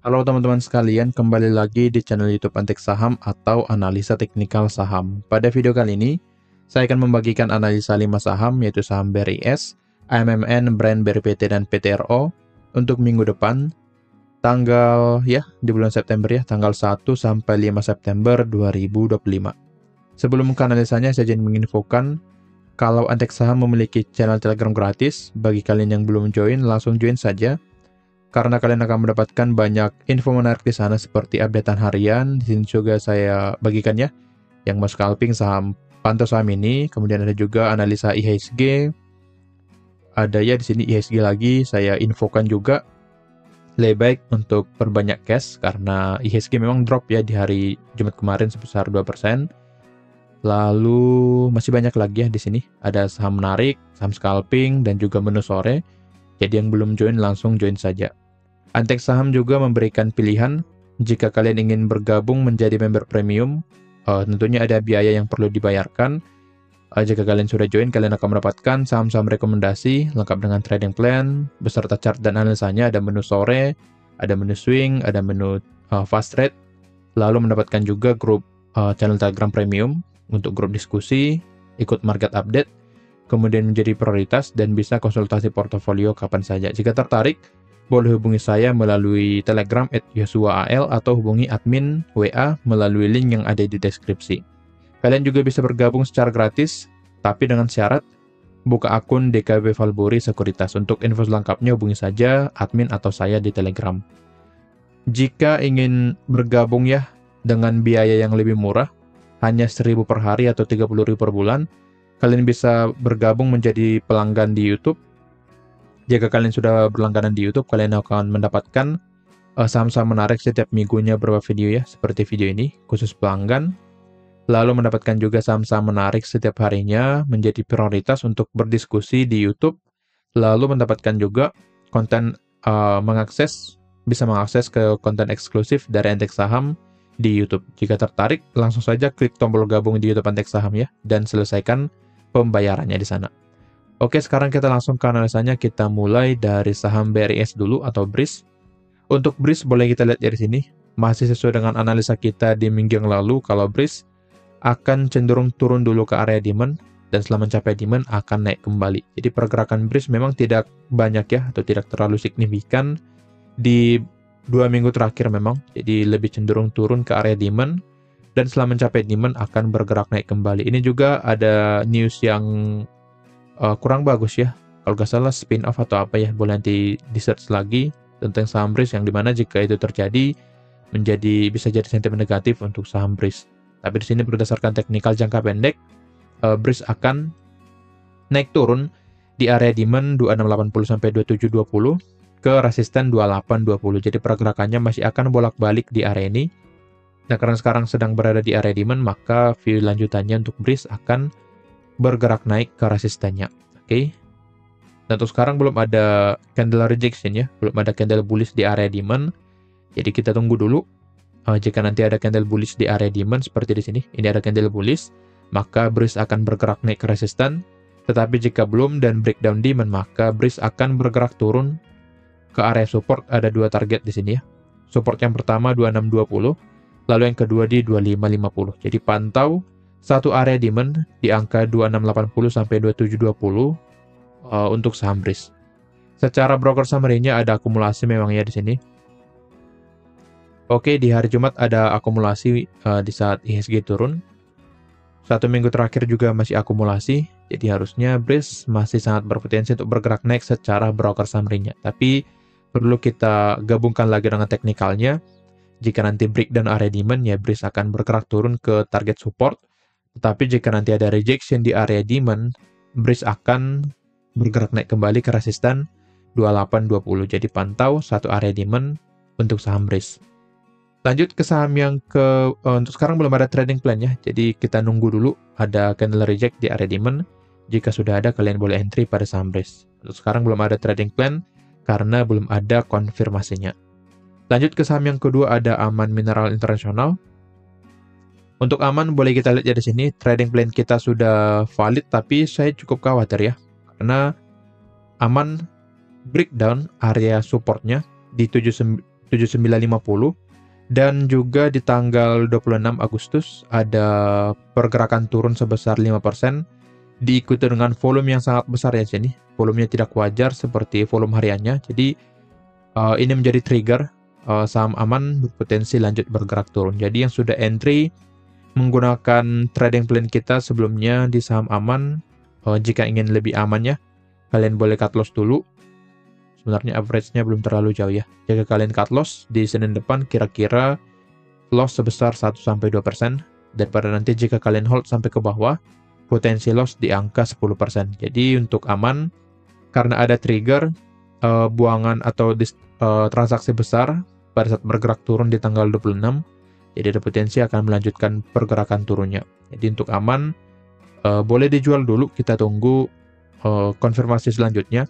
Halo teman-teman sekalian, kembali lagi di channel YouTube Antek Saham atau Analisa Teknikal Saham. Pada video kali ini, saya akan membagikan analisa 5 saham yaitu saham BRIS, AMMN, Brand, BRPT, dan PTRO untuk minggu depan, di bulan September ya, tanggal 1 sampai 5 September 2025. Sebelum ke analisanya, saya ingin menginfokan kalau Antek Saham memiliki channel Telegram gratis. Bagi kalian yang belum join, langsung join saja. Karena kalian akan mendapatkan banyak info menarik di sana seperti updatean harian. Di sini juga saya bagikan ya, yang mau scalping saham, pantau saham ini. Kemudian ada juga analisa IHSG. Ada ya di sini IHSG lagi. Saya infokan juga lebih baik untuk perbanyak cash karena IHSG memang drop ya di hari Jumat kemarin sebesar 2%. Lalu masih banyak lagi ya di sini. Ada saham menarik, saham scalping, dan juga menu sore. Jadi yang belum join langsung join saja. Antek Saham juga memberikan pilihan jika kalian ingin bergabung menjadi member premium. Tentunya ada biaya yang perlu dibayarkan. Jika kalian sudah join, kalian akan mendapatkan saham-saham rekomendasi lengkap dengan trading plan beserta chart dan analisanya. Ada menu sore, ada menu swing, ada menu fast trade. Lalu mendapatkan juga grup channel Telegram premium untuk grup diskusi, ikut market update, kemudian menjadi prioritas dan bisa konsultasi portofolio kapan saja. Jika tertarik, boleh hubungi saya melalui Telegram @yosuaal atau hubungi admin WA melalui link yang ada di deskripsi. Kalian juga bisa bergabung secara gratis, tapi dengan syarat buka akun DKB Valburi Sekuritas. Untuk info selengkapnya hubungi saja admin atau saya di Telegram. Jika ingin bergabung ya dengan biaya yang lebih murah, hanya 1.000 per hari atau 30.000 per bulan, kalian bisa bergabung menjadi pelanggan di YouTube. Jika kalian sudah berlangganan di YouTube, kalian akan mendapatkan saham-saham menarik setiap minggunya beberapa video ya, seperti video ini, khusus pelanggan. Lalu mendapatkan juga saham-saham menarik setiap harinya menjadi prioritas untuk berdiskusi di YouTube. Lalu mendapatkan juga konten bisa mengakses ke konten eksklusif dari Antek Saham di YouTube. Jika tertarik, langsung saja klik tombol gabung di YouTube Antek Saham ya, dan selesaikan pembayarannya di sana. Oke, sekarang kita langsung ke analisanya. Kita mulai dari saham BRIS dulu atau BRIS. Untuk BRIS boleh kita lihat dari sini. Masih sesuai dengan analisa kita di minggu yang lalu, kalau BRIS akan cenderung turun dulu ke area demand, dan setelah mencapai demand akan naik kembali. Jadi pergerakan BRIS memang tidak banyak ya, atau tidak terlalu signifikan di 2 minggu terakhir memang. Jadi lebih cenderung turun ke area demand, dan setelah mencapai demand akan bergerak naik kembali. Ini juga ada news yang kurang bagus ya, kalau nggak salah spin off atau apa ya, boleh nanti di search lagi tentang saham BRIS, yang dimana jika itu terjadi bisa jadi sentimen negatif untuk saham BRIS. Tapi di sini berdasarkan teknikal jangka pendek, BRIS akan naik turun di area demand 2680 sampai 2720 ke resisten 2820. Jadi pergerakannya masih akan bolak-balik di area ini. Nah, karena sekarang sedang berada di area demand, maka view lanjutannya untuk BRIS akan bergerak naik ke resistennya. Oke. Dan untuk sekarang belum ada candle rejection ya, belum ada candle bullish di area demand. Jadi kita tunggu dulu. Jika nanti ada candle bullish di area demand seperti di sini, ini ada candle bullish, maka BRIS akan bergerak naik ke resisten. Tetapi jika belum dan breakdown demand, maka BRIS akan bergerak turun ke area support. Ada 2 target di sini ya. Support yang pertama 2620, lalu yang kedua di 2550. Jadi pantau satu area demand di angka 2680 sampai 2720 untuk saham BRIS. Secara broker summary-nya ada akumulasi memang ya di sini. Oke, di hari Jumat ada akumulasi di saat IHSG turun. 1 minggu terakhir juga masih akumulasi, jadi harusnya BRIS masih sangat berpotensi untuk bergerak naik secara broker summary-nya. Tapi perlu kita gabungkan lagi dengan teknikalnya. Jika nanti breakdown area demand, ya BRIS akan bergerak turun ke target support. Tetapi jika nanti ada rejection di area demand, BRIS akan bergerak naik kembali ke resisten 2820. Jadi pantau satu area demand untuk saham BRIS. Lanjut ke saham yang untuk sekarang belum ada trading plan ya. Jadi kita nunggu dulu ada candle reject di area demand. Jika sudah ada, kalian boleh entry pada saham BRIS. Untuk sekarang belum ada trading plan karena belum ada konfirmasinya. Lanjut ke saham yang kedua, ada Aman Mineral Internasional. Untuk Aman boleh kita lihat di sini, trading plan kita sudah valid, tapi saya cukup khawatir ya, karena Aman breakdown area supportnya di 7950. Dan juga di tanggal 26 Agustus ada pergerakan turun sebesar 5%, diikuti dengan volume yang sangat besar ya sini. Volumenya tidak wajar seperti volume hariannya. Jadi ini menjadi trigger saham aman berpotensi lanjut bergerak turun. Jadi yang sudah entry menggunakan trading plan kita sebelumnya di saham aman, jika ingin lebih aman ya, kalian boleh cut loss dulu. Sebenarnya average-nya belum terlalu jauh ya. Jika kalian cut loss di Senin depan, kira-kira loss sebesar 1-2%. Daripada nanti jika kalian hold sampai ke bawah, potensi loss di angka 10%. Jadi untuk aman, karena ada trigger buangan atau transaksi besar pada saat bergerak turun di tanggal 26, jadi ada potensi akan melanjutkan pergerakan turunnya. Jadi untuk aman, boleh dijual dulu, kita tunggu konfirmasi selanjutnya.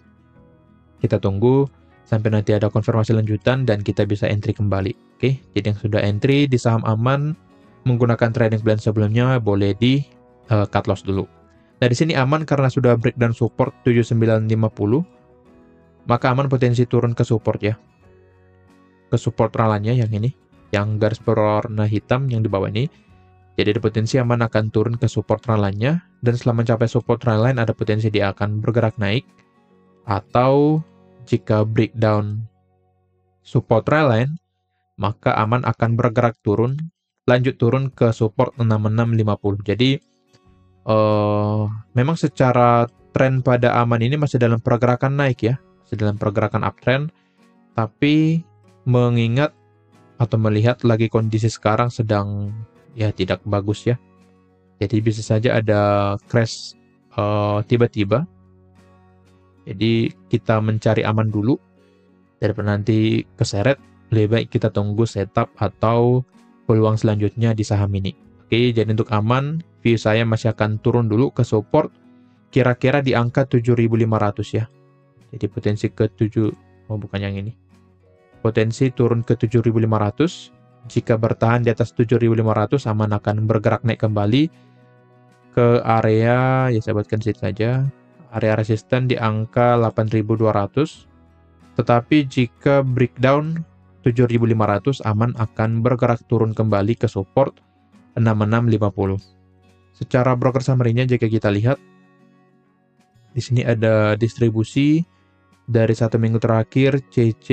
Kita tunggu sampai nanti ada konfirmasi lanjutan dan kita bisa entry kembali. Oke, jadi yang sudah entry di saham aman menggunakan trading plan sebelumnya boleh di cut loss dulu. Nah, di sini aman karena sudah breakdown support 7950. Maka aman potensi turun ke support ya. Ke support ralanya yang ini, yang garis berwarna hitam yang di bawah ini. Jadi ada potensi aman akan turun ke support ralanya, dan setelah mencapai support line ada potensi dia akan bergerak naik, atau jika breakdown support line, maka aman akan bergerak turun, lanjut turun ke support 6650. Jadi memang secara tren pada aman ini masih dalam pergerakan naik ya, masih dalam pergerakan uptrend, tapi mengingat atau melihat lagi kondisi sekarang sedang ya tidak bagus ya. Jadi bisa saja ada crash tiba-tiba. Jadi kita mencari aman dulu daripada nanti keseret. Lebih baik kita tunggu setup atau peluang selanjutnya di saham ini. Oke, jadi untuk aman, view saya masih akan turun dulu ke support kira-kira di angka 7.500 ya. Jadi potensi ke 7, oh bukan yang ini. Potensi turun ke 7.500. Jika bertahan di atas 7.500, aman akan bergerak naik kembali ke area, ya saya buatkan situ saja, area resisten di angka 8.200. Tetapi jika breakdown 7.500, aman akan bergerak turun kembali ke support 6650. Secara broker summary-nya jika kita lihat, di sini ada distribusi dari 1 minggu terakhir CC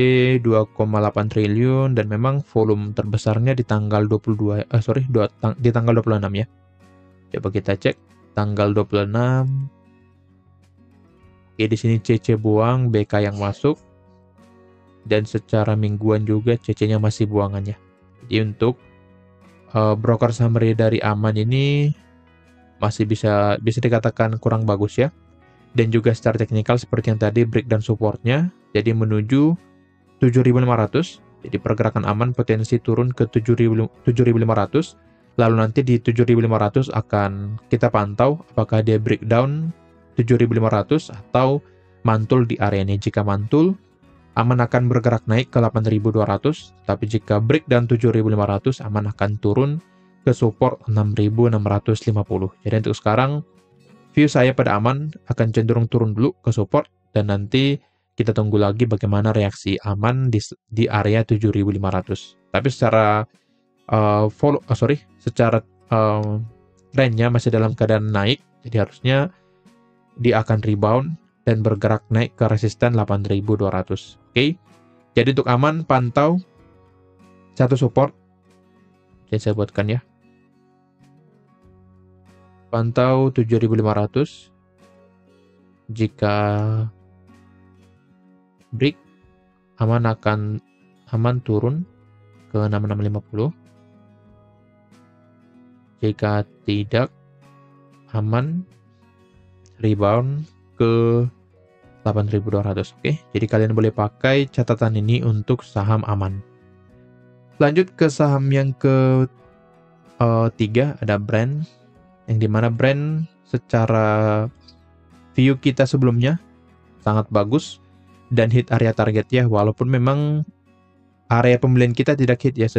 2,8 triliun dan memang volume terbesarnya di tanggal di tanggal 26 ya. Coba kita cek tanggal 26. Oke, di sini CC buang, BK yang masuk. Dan secara mingguan juga CC-nya masih buangannya. Jadi untuk broker summary dari aman ini masih bisa dikatakan kurang bagus ya. Dan juga secara teknikal seperti yang tadi breakdown supportnya, jadi menuju 7.500. Jadi pergerakan aman potensi turun ke 7.500. Lalu nanti di 7.500 akan kita pantau apakah dia breakdown 7.500 atau mantul di area ini. Jika mantul, aman akan bergerak naik ke 8.200. Tapi jika breakdown 7.500, aman akan turun ke support 6.650. Jadi untuk sekarang, view saya pada aman akan cenderung turun dulu ke support, dan nanti kita tunggu lagi bagaimana reaksi aman di area 7.500. Tapi secara trennya masih dalam keadaan naik, jadi harusnya dia akan rebound dan bergerak naik ke resisten 8.200. Oke. Jadi untuk aman pantau satu support. Jadi saya buatkan ya. Pantau 7.500. Jika break, aman turun ke 6650. Jika tidak, aman rebound ke 8.200. Oke, jadi kalian boleh pakai catatan ini untuk saham aman. Lanjut ke saham yang ketiga, ada Brand, yang dimana Brand secara view kita sebelumnya sangat bagus dan hit area target ya, walaupun memang area pembelian kita tidak hit ya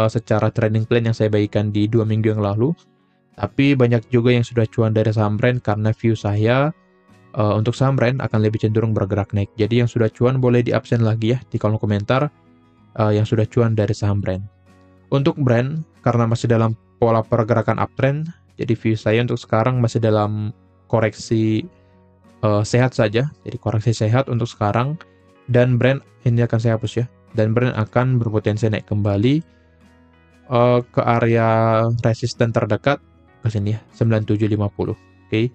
secara trading plan yang saya bagikan di 2 minggu yang lalu. Tapi banyak juga yang sudah cuan dari saham Brand karena view saya untuk saham Brand akan lebih cenderung bergerak naik. Jadi yang sudah cuan boleh di absen lagi ya di kolom komentar. yang sudah cuan dari saham brand. Untuk brand, karena masih dalam pola pergerakan uptrend, jadi view saya untuk sekarang masih dalam koreksi sehat saja. Jadi koreksi sehat untuk sekarang, dan brand ini akan saya hapus ya. Dan brand akan berpotensi naik kembali ke area resisten terdekat ke sini ya, 9750. Oke.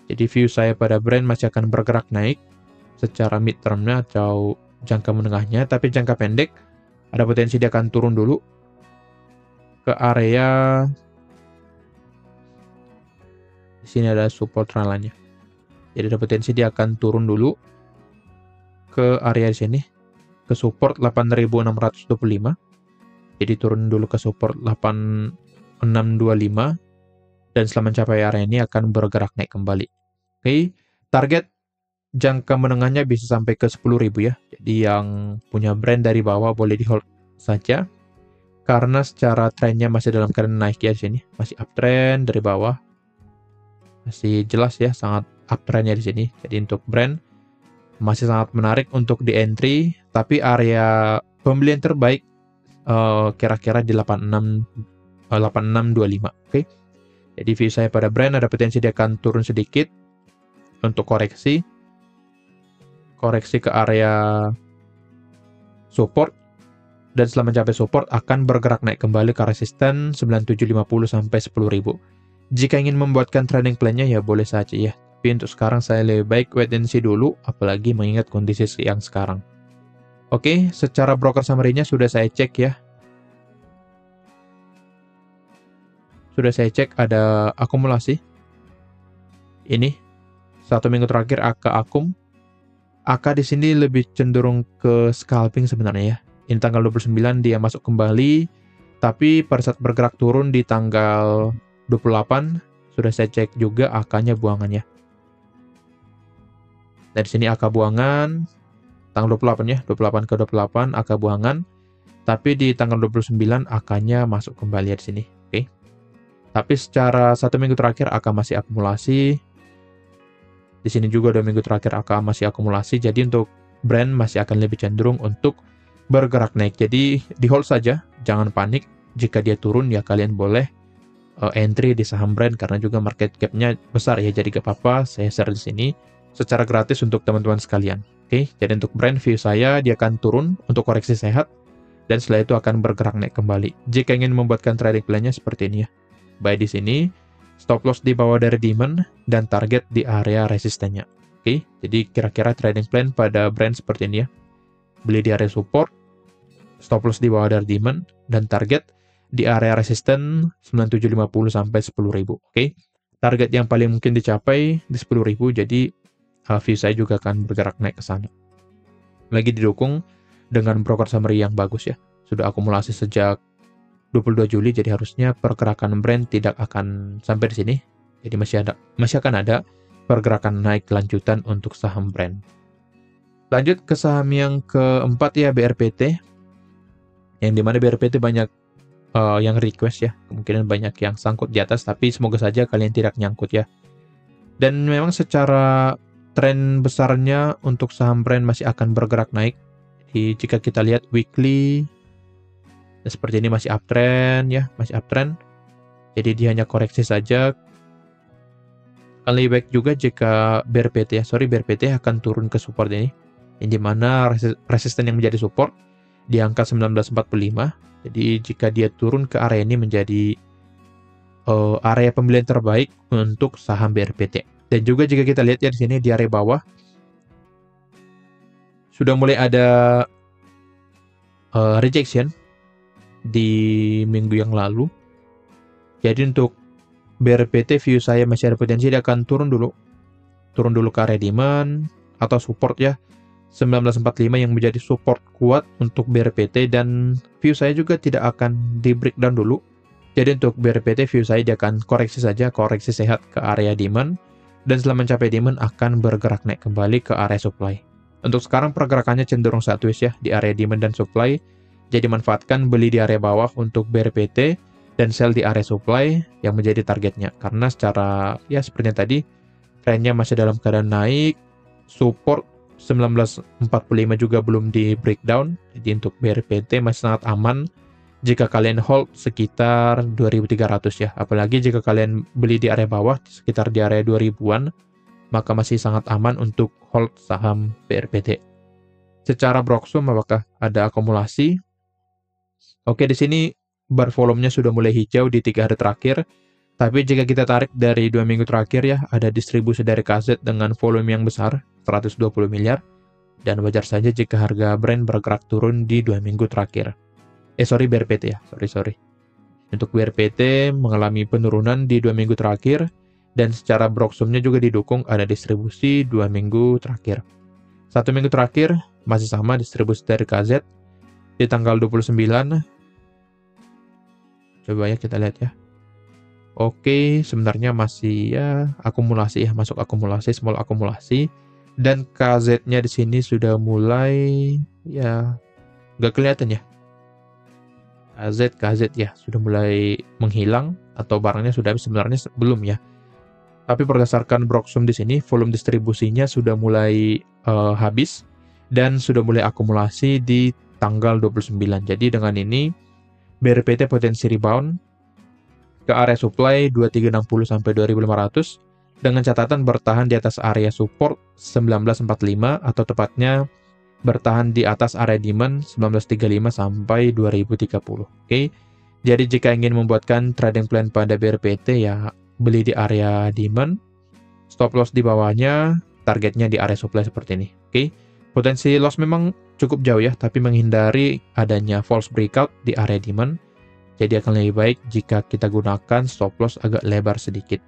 Jadi view saya pada brand masih akan bergerak naik secara mid termnya atau jangka menengahnya, tapi jangka pendek ada potensi dia akan turun dulu ke area di sini, ada support trendline-nya. Jadi ada potensi dia akan turun dulu ke area di sini, ke support 8625. Jadi turun dulu ke support 8625, dan setelah mencapai area ini akan bergerak naik kembali. Oke, target jangka menengahnya bisa sampai ke 10.000 ya. Jadi yang punya brand dari bawah boleh di hold saja, karena secara trennya masih dalam keadaan naik ya di sini. Masih uptrend dari bawah. Masih jelas ya, sangat uptrendnya di sini. Jadi untuk brand masih sangat menarik untuk di entry, tapi area pembelian terbaik kira-kira di 8625. Oke. Jadi view saya pada brand ada potensi dia akan turun sedikit untuk koreksi ke area support, dan setelah mencapai support akan bergerak naik kembali ke resisten 9750 sampai 10.000. Jika ingin membuatkan trading plan-nya ya boleh saja ya. Tapi untuk sekarang saya lebih baik wait and see dulu, apalagi mengingat kondisi yang sekarang. Oke, secara broker summary-nya sudah saya cek ya. Sudah saya cek ada akumulasi. Ini 1 minggu terakhir AK akum. AK di sini lebih cenderung ke scalping sebenarnya ya. Ini tanggal 29 dia masuk kembali, tapi pada saat bergerak turun di tanggal 28 sudah saya cek juga AK-nya buangannya. Dari sini AK buangan tanggal 28 ya, 28 ke 28 AK buangan, tapi di tanggal 29 AK-nya masuk kembali ya di sini. Oke. Tapi secara 1 minggu terakhir AK masih akumulasi. Di sini juga 2 minggu terakhir AK masih akumulasi. Jadi untuk brand masih akan lebih cenderung untuk bergerak naik. Jadi di hold saja, jangan panik. Jika dia turun ya kalian boleh entry di saham brand karena juga market cap-nya besar ya. Jadi gak apa-apa, saya share di sini secara gratis untuk teman-teman sekalian. Oke, jadi untuk brand view saya dia akan turun untuk koreksi sehat, dan setelah itu akan bergerak naik kembali. Jika ingin membuatkan trading plan-nya seperti ini ya. Buy di sini, stop loss di bawah dari demand, dan target di area resistennya. Oke, jadi kira-kira trading plan pada brand seperti ini ya. Beli di area support, stop loss di bawah dari demand, dan target di area resisten 9750 sampai 10.000. Oke, target yang paling mungkin dicapai di 10.000, jadi view saya juga akan bergerak naik ke sana. Lagi didukung dengan broker summary yang bagus ya. Sudah akumulasi sejak 22 Juli, jadi harusnya pergerakan brand tidak akan sampai di sini. Jadi masih akan ada pergerakan naik lanjutan untuk saham brand. Lanjut ke saham yang keempat ya, BRPT. Yang dimana BRPT banyak yang request ya. Kemungkinan banyak yang sangkut di atas, tapi semoga saja kalian tidak nyangkut ya. Dan memang secara tren besarnya untuk saham brand masih akan bergerak naik. Jadi jika kita lihat weekly, seperti ini masih uptrend ya, masih uptrend. Jadi dia hanya koreksi saja. Akan lebih baik juga jika BRPT akan turun ke support ini. Yang dimana resisten yang menjadi support di angka 1945. Jadi jika dia turun ke area ini menjadi area pembelian terbaik untuk saham BRPT. Dan juga jika kita lihat ya di sini di area bawah sudah mulai ada rejection di minggu yang lalu. Jadi untuk BRPT view saya masih ada potensi dia akan turun dulu ke area demand atau support ya, 1945 yang menjadi support kuat untuk BRPT, dan view saya juga tidak akan di breakdown dulu. Jadi untuk BRPT view saya dia akan koreksi saja, koreksi sehat ke area demand, dan setelah mencapai demand akan bergerak naik kembali ke area supply. Untuk sekarang pergerakannya cenderung sideways ya di area demand dan supply. Jadi manfaatkan beli di area bawah untuk BRPT dan sell di area supply yang menjadi targetnya. Karena secara ya seperti tadi trennya masih dalam keadaan naik, support 1945 juga belum di breakdown. Jadi untuk BRPT masih sangat aman jika kalian hold sekitar 2300 ya. Apalagi jika kalian beli di area bawah sekitar di area 2000-an, maka masih sangat aman untuk hold saham BRPT. Secara Broxum apakah ada akumulasi? Oke, di sini bar volumenya sudah mulai hijau di 3 hari terakhir. Tapi jika kita tarik dari 2 minggu terakhir ya, ada distribusi dari KZ dengan volume yang besar, 120 miliar. Dan wajar saja jika harga Brent bergerak turun di 2 minggu terakhir. BRPT ya, sorry. Untuk BRPT mengalami penurunan di 2 minggu terakhir, dan secara Broxumnya juga didukung ada distribusi 2 minggu terakhir. 1 minggu terakhir, masih sama distribusi dari KZ, di tanggal 29. Coba ya kita lihat ya. Oke, sebenarnya masih ya akumulasi ya, masuk akumulasi, small akumulasi. Dan KZ-nya di sini sudah mulai ya nggak kelihatan ya. KZ ya sudah mulai menghilang atau barangnya sudah sebenarnya belum ya. Tapi berdasarkan Broxum di sini volume distribusinya sudah mulai habis dan sudah mulai akumulasi di tanggal 29. Jadi dengan ini BRPT potensi rebound ke area supply 2360 sampai 2500 dengan catatan bertahan di atas area support 1945 atau tepatnya bertahan di atas area demand 1935 sampai 2030. Oke. Jadi jika ingin membuatkan trading plan pada BRPT ya beli di area demand, stop loss di bawahnya, targetnya di area supply seperti ini. Oke. Potensi loss memang cukup jauh ya, tapi menghindari adanya false breakout di area demand. Jadi akan lebih baik jika kita gunakan stop loss agak lebar sedikit.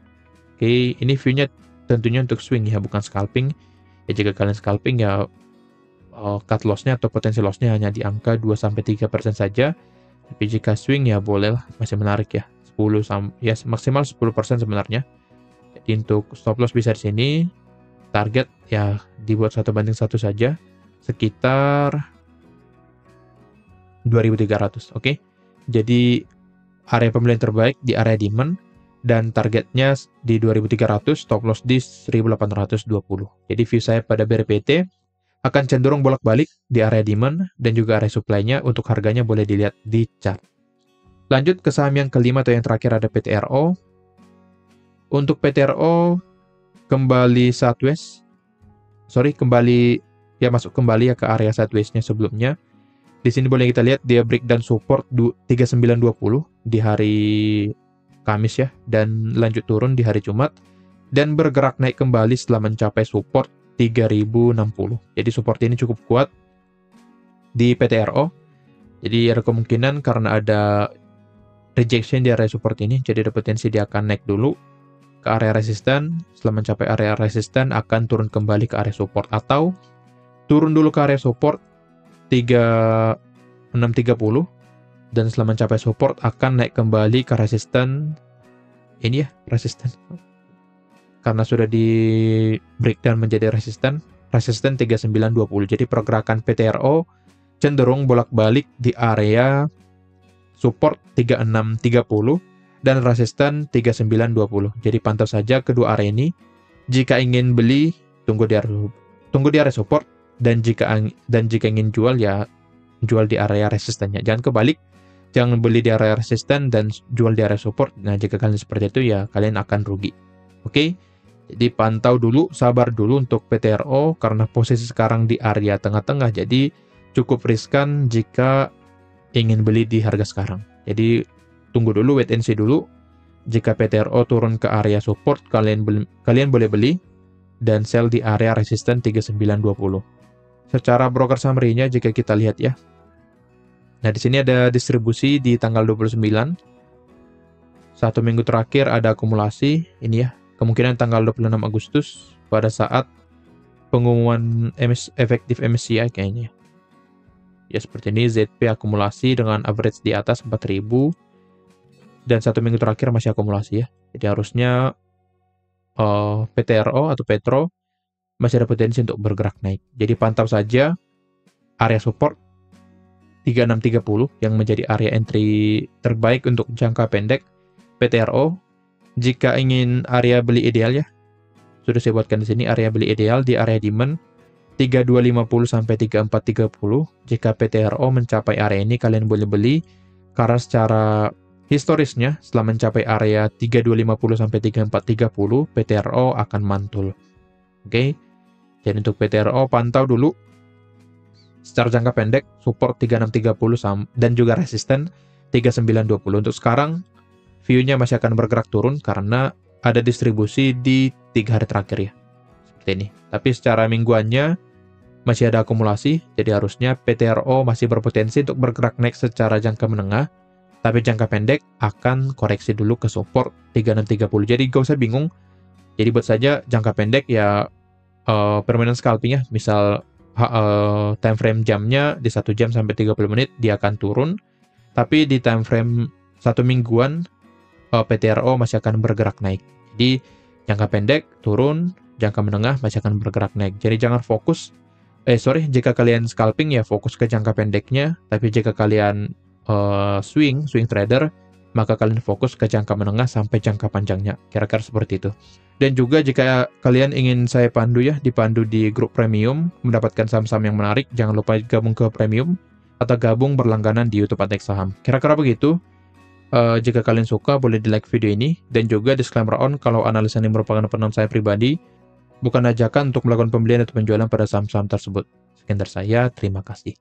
Oke, ini view-nya tentunya untuk swing ya, bukan scalping. Ya jika kalian scalping ya cut loss-nya atau potensi loss-nya hanya di angka 2-3% saja. Tapi jika swing ya bolehlah, masih menarik ya. 10 ya maksimal 10% sebenarnya. Jadi untuk stop loss bisa di sini. Target ya dibuat 1/1 saja, sekitar 2300. Oke. Jadi area pembelian terbaik di area demand dan targetnya di 2300, stop loss di 1820. Jadi view saya pada BRPT akan cenderung bolak-balik di area demand dan juga area supply-nya. Untuk harganya boleh dilihat di chart. Lanjut ke saham yang kelima atau yang terakhir ada PTRO. Untuk PTRO kembali sideways. Masuk kembali ya ke area sideways-nya sebelumnya. Di sini boleh kita lihat dia breakdown support 3920 di hari Kamis ya, dan lanjut turun di hari Jumat dan bergerak naik kembali setelah mencapai support 3060. Jadi support ini cukup kuat di PTRO. Jadi ada kemungkinan karena ada rejection di area support ini, jadi ada potensi dia akan naik dulu ke area resisten. Setelah mencapai area resisten akan turun kembali ke area support atau turun dulu ke area support 3630 dan setelah mencapai support akan naik kembali ke resisten ini ya, resisten karena sudah di breakdown menjadi resisten 3920. Jadi pergerakan PTRO cenderung bolak-balik di area support 3630 dan resisten 3920. Jadi pantau saja kedua area ini. Jika ingin beli tunggu di area support, dan jika ingin jual ya jual di area resistennya. Jangan kebalik, jangan beli di area resisten dan jual di area support. Nah jika kalian seperti itu ya kalian akan rugi. Oke, jadi pantau dulu, sabar dulu untuk PTRO karena posisi sekarang di area tengah-tengah. Jadi cukup riskan jika ingin beli di harga sekarang. Jadi tunggu dulu, wait and see dulu. Jika PTRO turun ke area support, kalian boleh beli dan sell di area resisten 3920. Secara broker summary-nya jika kita lihat ya. Nah, di sini ada distribusi di tanggal 29. 1 minggu terakhir ada akumulasi, ini ya. Kemungkinan tanggal 26 Agustus pada saat pengumuman efektif MSCI kayaknya. Ya seperti ini, ZP akumulasi dengan average di atas 4000 dan 1 minggu terakhir masih akumulasi ya. Jadi harusnya PTRO atau Petro masih ada potensi untuk bergerak naik. Jadi pantau saja area support 3630 yang menjadi area entry terbaik untuk jangka pendek PTRO. Jika ingin area beli ideal ya, sudah saya buatkan di sini area beli ideal di area demand 3250 sampai 3430. Jika PTRO mencapai area ini, kalian boleh beli, karena secara historisnya setelah mencapai area 3250 sampai 3430, PTRO akan mantul. Oke. Jadi untuk PTRO pantau dulu secara jangka pendek support 3630 dan juga resisten 3920. Untuk sekarang view-nya masih akan bergerak turun karena ada distribusi di 3 hari terakhir ya. Seperti ini. Tapi secara mingguannya masih ada akumulasi, jadi harusnya PTRO masih berpotensi untuk bergerak naik secara jangka menengah, tapi jangka pendek akan koreksi dulu ke support 3630. Jadi gak usah bingung. Jadi buat saja jangka pendek ya permainan scalping ya, misal time frame jamnya di 1 jam sampai 30 menit dia akan turun, tapi di time frame 1 mingguan PTRO masih akan bergerak naik. Jadi jangka pendek turun, jangka menengah masih akan bergerak naik. Jadi jangan fokus, jika kalian scalping ya fokus ke jangka pendeknya, tapi jika kalian swing trader, maka kalian fokus ke jangka menengah sampai jangka panjangnya. Kira-kira seperti itu. Dan juga jika kalian ingin saya pandu ya, dipandu di grup premium, mendapatkan saham-saham yang menarik, jangan lupa gabung ke premium, atau gabung berlangganan di YouTube Antek Saham. Kira-kira begitu. Jika kalian suka, boleh di like video ini, dan juga disclaimer on kalau analisa ini merupakan opini saya pribadi, bukan ajakan untuk melakukan pembelian atau penjualan pada saham-saham tersebut. Sekian dari saya, terima kasih.